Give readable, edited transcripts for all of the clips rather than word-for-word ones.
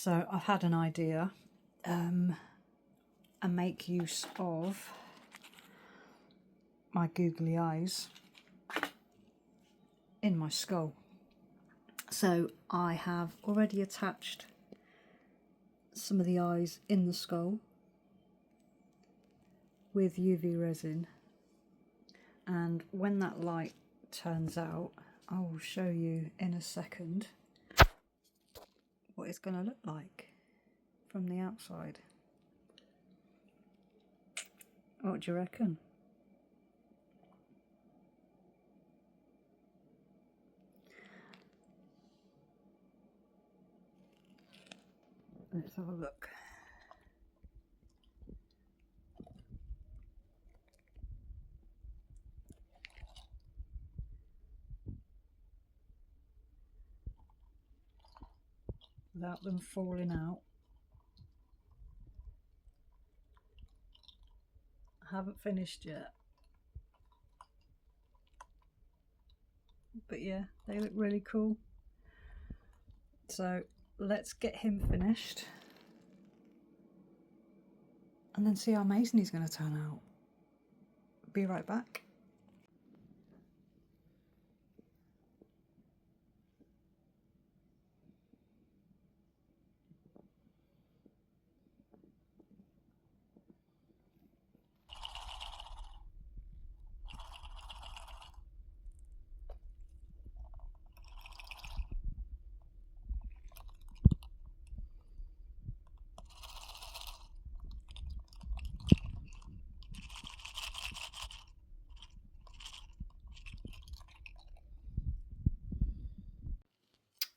So I've had an idea and make use of my googly eyes in my skull. So I have already attached some of the eyes in the skull with UV resin, and when that light turns out, I will show you in a second what it's going to look like from the outside. What do you reckon? Let's have a look. Without them falling out. I haven't finished yet. But yeah, they look really cool. So let's get him finished and then see how amazing he's going to turn out. Be right back.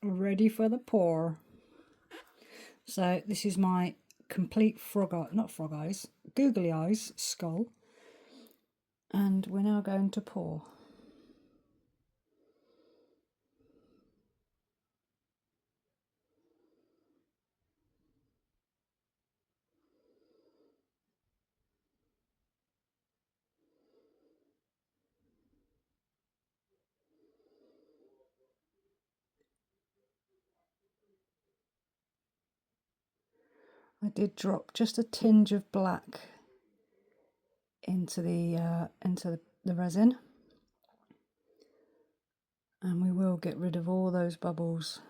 Ready for the pour. So this is my complete googly eyes skull, and we're now going to pour. I did drop just a tinge of black into the resin, and we will get rid of all those bubbles.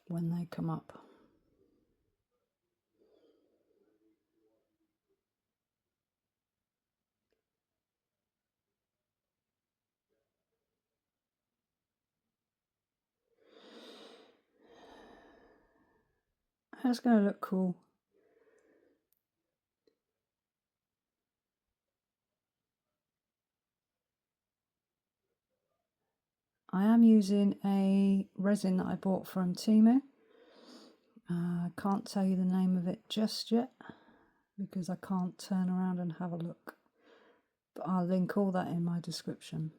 When they come up. That's going to look cool. I am using a resin that I bought from Temu. I can't tell you the name of it just yet because I can't turn around and have a look. But I'll link all that in my description.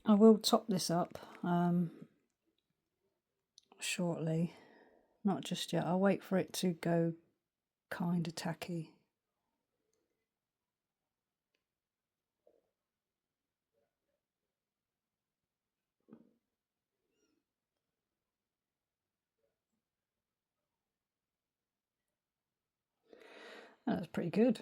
I will top this up shortly, not just yet. I'll wait for it to go kind of tacky. That's pretty good.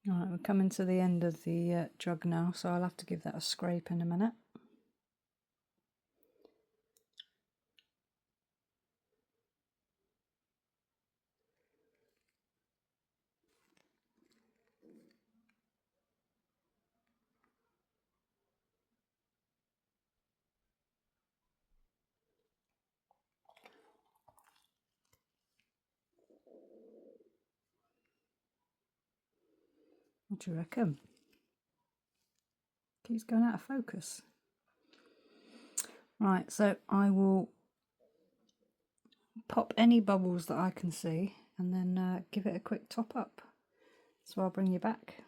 Alright, we're coming to the end of the jug now, so I'll have to give that a scrape in a minute. What do you reckon? Keeps going out of focus. Right, so I will pop any bubbles that I can see and then give it a quick top up. So I'll bring you back.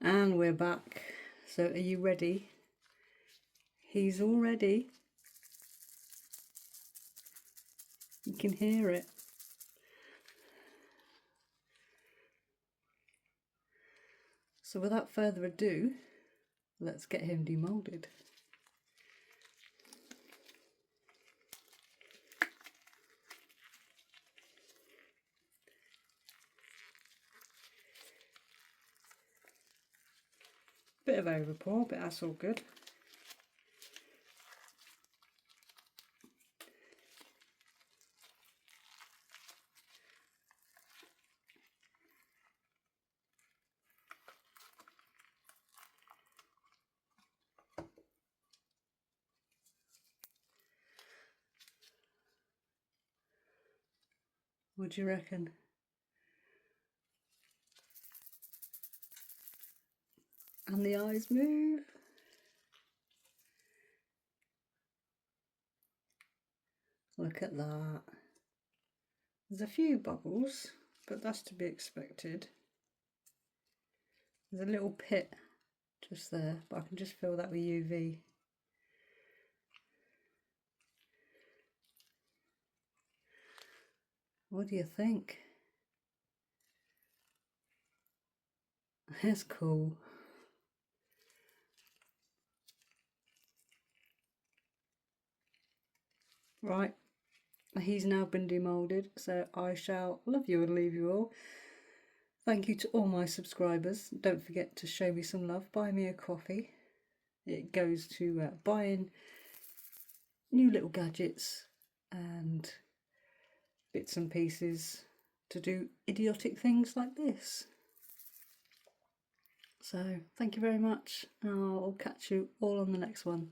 And we're back. So are you ready? He's all ready. You can hear it. So without further ado, let's get him demolded. Bit of overpour, but that's all good. What do you reckon? And the eyes move. Look at that. There's a few bubbles, but that's to be expected. There's a little pit just there, but I can just fill that with UV. What do you think? That's cool. Right, he's now been demolded, so I shall love you and leave you all. Thank you to all my subscribers. Don't forget to show me some love. Buy me a coffee. It goes to buying new little gadgets and bits and pieces to do idiotic things like this. So thank you very much. I'll catch you all on the next one.